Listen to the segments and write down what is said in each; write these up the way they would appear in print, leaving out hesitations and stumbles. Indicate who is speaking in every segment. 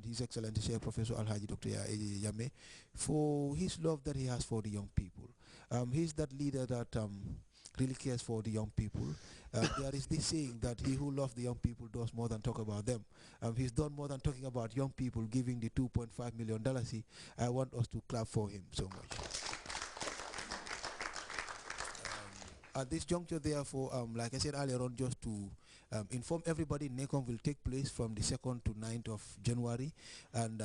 Speaker 1: His Excellency Chair Professor Alhaji Dr. Yame, for his love that he has for the young people. He's that leader that really cares for the young people. There is this saying that he who loves the young people does more than talk about them. He's done more than talking about young people, giving the $2.5 million. I want us to clap for him so much. At this juncture, therefore, like I said earlier on, just to inform everybody, NECOM will take place from the 2nd to 9th of January, and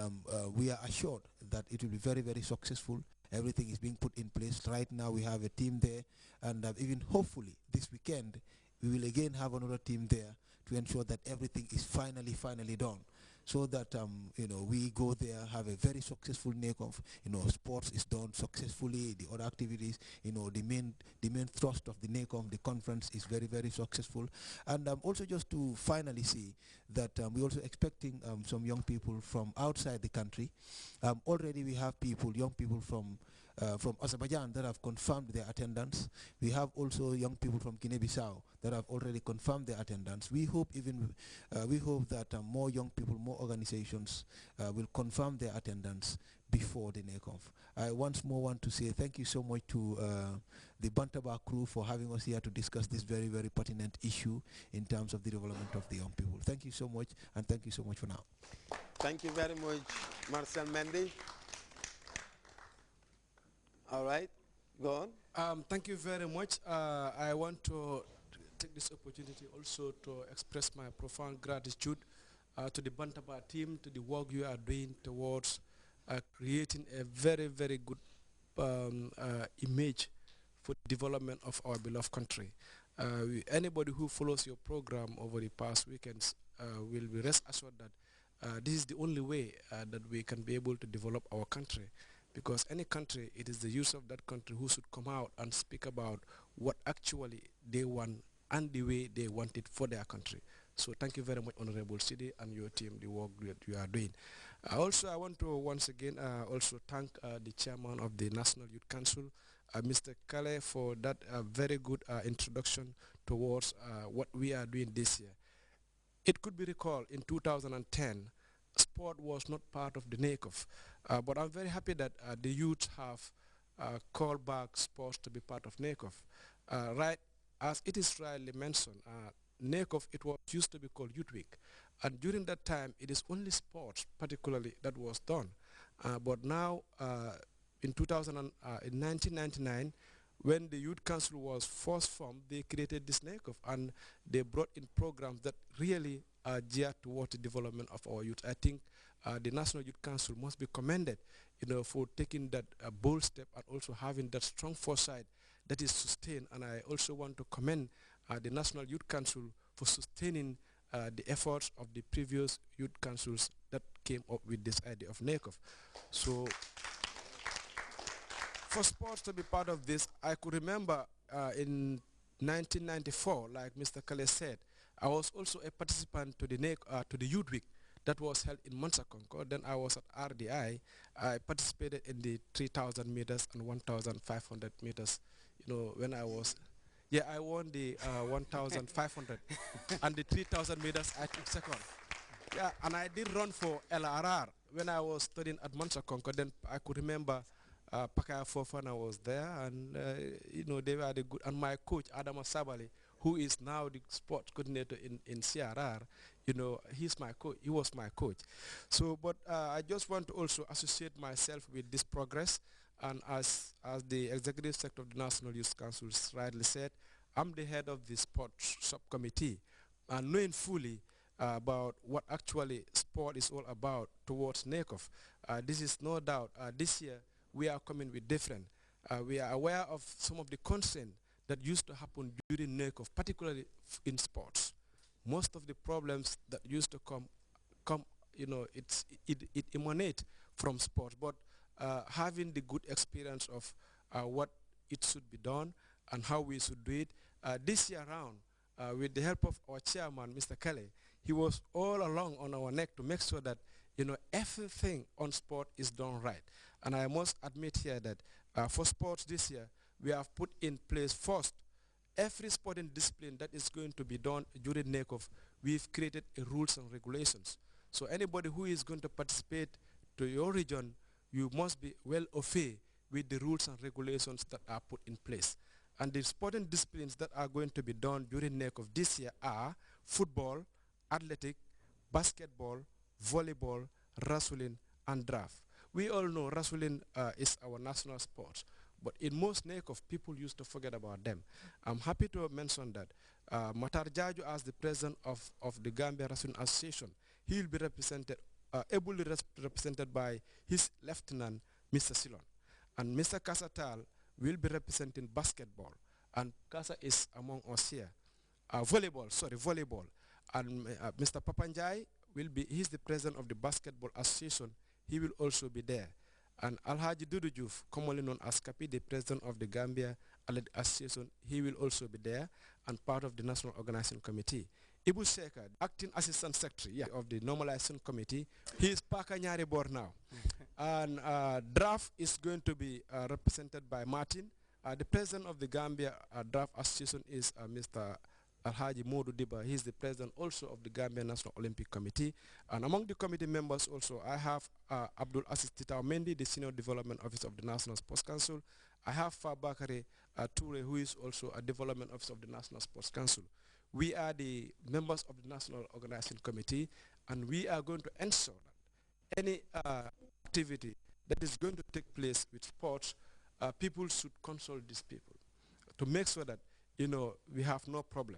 Speaker 1: we are assured that it will be very, very successful. Everything is being put in place. Right now, we have a team there, and even hopefully this weekend, we will again have another team there to ensure that everything is finally done, so that we go there, have a very successful NECOM. Sports is done successfully. The other activities, the main thrust of the NECOM, the conference, is very, very successful. And also just to finally see that we're also expecting some young people from outside the country. Already we have young people from Azerbaijan that have confirmed their attendance. We have also young people from Guinea-Bissau that have already confirmed their attendance. We hope that more young people, more organizations will confirm their attendance before the NECONF. I once more want to say thank you so much to the Bantaba crew for having us here to discuss this very, very pertinent issue in terms of the development of the young people. Thank you so much, and thank you so much for now.
Speaker 2: Thank you very much, Marcel Mendy. All right, go on.
Speaker 3: Thank you very much. I want to take this opportunity also to express my profound gratitude to the Bantaba team, to the work you are doing towards creating a very, very good image for the development of our beloved country. Anybody who follows your program over the past weekends will be rest assured that this is the only way that we can be able to develop our country. Because any country, it is the youth of that country who should come out and speak about what actually they want and the way they want it for their country. So thank you very much, Honorable Sidi, and your team, the work that you are doing. Also, I want to once again also thank the chairman of the National Youth Council, Mr. Kale, for that very good introduction towards what we are doing this year. It could be recalled in 2010, sport was not part of the NACOF, but I'm very happy that the youth have called back sports to be part of NACOF. Right, as it is rightly mentioned, NACOF, it was used to be called Youth Week, and during that time, it is only sports particularly that was done. But now, in 1999, when the Youth Council was first formed, they created this NACOF, and they brought in programs that really are geared towards the development of our youth. I think the National Youth Council must be commended, for taking that bold step and also having that strong foresight that is sustained. And I also want to commend the National Youth Council for sustaining the efforts of the previous youth councils that came up with this idea of NACOF. So, for sports to be part of this, I could remember in 1994, like Mr. Kale said, I was also a participant to the Youth Week that was held in Mansakonko. Then I was at RDI. I participated in the 3,000 meters and 1,500 meters. When I was, yeah, I won the 1,500 and the 3,000 meters I took second. Yeah, and I did run for LRR when I was studying at Mansakonko. Then I could remember Pakaya Fofana was there, and they were the good. And my coach Adama Sabali, who is now the sports coordinator in CRR, he's my coach. He was my coach. So, but I just want to also associate myself with this progress. And as the executive secretary of the National Youth Council rightly said, I'm the head of the sports subcommittee, and knowing fully about what actually sport is all about towards NACOF. This is no doubt this year we are coming with different. We are aware of some of the concerns that used to happen during NACOF, particularly in sports. Most of the problems that used to come, it emanates from sports. But having the good experience of what it should be done and how we should do it, this year around, with the help of our chairman, Mr. Kelly, he was all along on our neck to make sure that everything on sport is done right. And I must admit here that for sports this year, we have put in place first, every sporting discipline that is going to be done during NACOF, we've created rules and regulations. So anybody who is going to participate to your region, you must be well au fait with the rules and regulations that are put in place. And the sporting disciplines that are going to be done during NEC of this year are football, athletic, basketball, volleyball, wrestling, and draft. We all know wrestling is our national sport, but in most NEC of people used to forget about them. I'm happy to mention that Matar Jaju, as the president of the Gambia Wrestling Association, he will be represented, ably represented by his lieutenant, Mr. Silon. And Mr. Kasatal will be representing basketball. And Kasa is among us here. Volleyball. And Mr. Papanjai he's the president of the Basketball Association. He will also be there. And Alhaji Dudujuf, commonly known as Kapi, the president of the Gambia Athletic Association, he will also be there and part of the National Organizing Committee. Ibu Seka, acting assistant secretary of the Normalization Committee, he is Pakanyari Bor now. And draft is going to be represented by Martin. The president of the Gambia Draft Association is Mr. Alhaji Modu Diba. He is the president also of the Gambia National Olympic Committee. And among the committee members also, I have Abdul Aziz Titao Mendy, the Senior Development Officer of the National Sports Council. I have Fabakare Toure, who is also a Development Officer of the National Sports Council. We are the members of the National Organizing Committee, and we are going to ensure that any activity that is going to take place with sports, people should consult these people to make sure that, you know, we have no problem.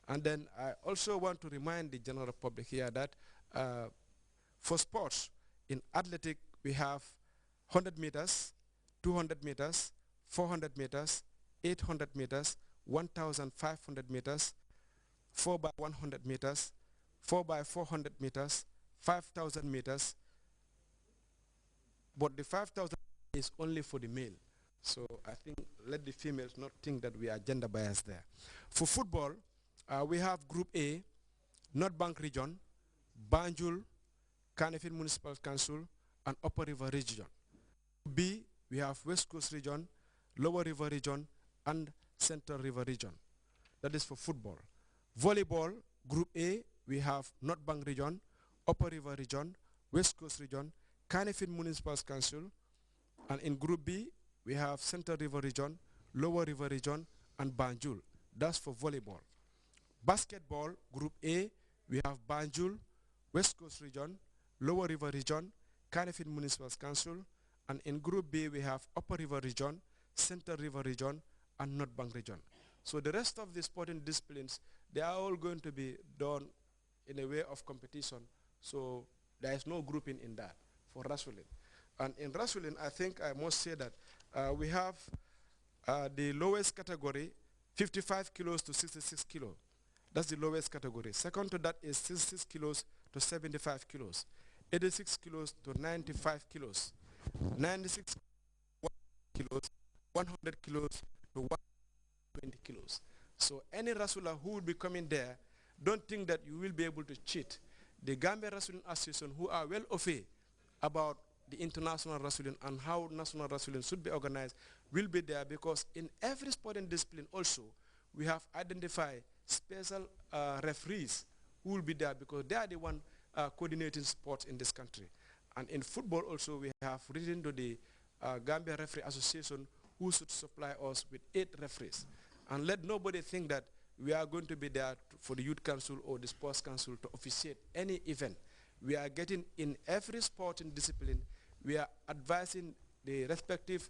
Speaker 3: And then I also want to remind the general public here that for sports, in athletic, we have 100 meters, 200 meters, 400 meters, 800 meters, 1,500 meters, 4 by 100 meters, 4 by 400 meters, 5,000 meters. But the 5,000 is only for the male. So I think let the females not think that we are gender biased there. For football, we have Group A, North Bank Region, Banjul, Kanifing Municipal Council, and Upper River Region. B, we have West Coast Region, Lower River Region, and Central River Region. That is for football. Volleyball, Group A, we have North Bank Region, Upper River Region, West Coast Region, Kanifing Municipal Council, and in Group B, we have Central River Region, Lower River Region, and Banjul. That's for volleyball. Basketball, Group A, we have Banjul, West Coast Region, Lower River Region, Kanifing Municipal Council, and in Group B, we have Upper River Region, Central River Region, and North Bank Region. So the rest of the sporting disciplines, they are all going to be done in a way of competition. So there is no grouping in that for wrestling. And in wrestling, I think I must say that we have the lowest category, 55 kilos to 66 kilos. That's the lowest category. Second to that is 66 kilos to 75 kilos. 86 kilos to 95 kilos. 96 kilos, 100 kilos to 120 kilos. So any wrestler who will be coming there, don't think that you will be able to cheat. The Gambia Wrestling Association, who are well au fait about the international wrestling and how national wrestling should be organized, will be there, because in every sporting discipline also, we have identified special referees who will be there, because they are the one coordinating sports in this country. And in football also, we have written to the Gambia Referee Association, who should supply us with 8 referees. And let nobody think that we are going to be there for the Youth Council or the Sports Council to officiate any event. We are getting in every sporting discipline, we are advising the respective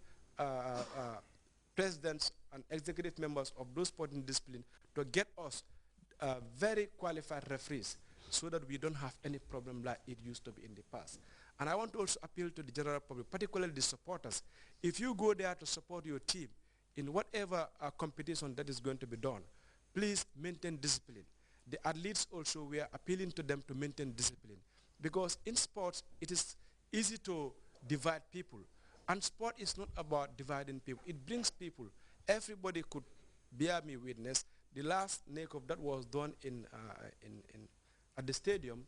Speaker 3: presidents and executive members of those sporting disciplines to get us very qualified referees, so that we don't have any problem like it used to be in the past. And I want to also appeal to the general public, particularly the supporters. If you go there to support your team in whatever competition that is going to be done, please maintain discipline. The athletes also, we are appealing to them to maintain discipline, because in sports, it is easy to divide people. And sport is not about dividing people. It brings people. Everybody could bear me witness. The last NEC of that was done at the stadium.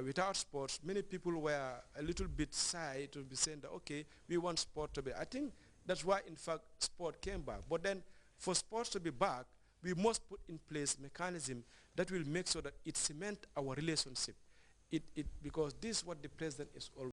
Speaker 3: Without sports, many people were a little bit shy to be saying that, okay, we want sport to be. I think that's why, in fact, sport came back. But then, for sports to be back, we must put in place mechanism that will make sure that it cement our relationship. it because this is what the president is always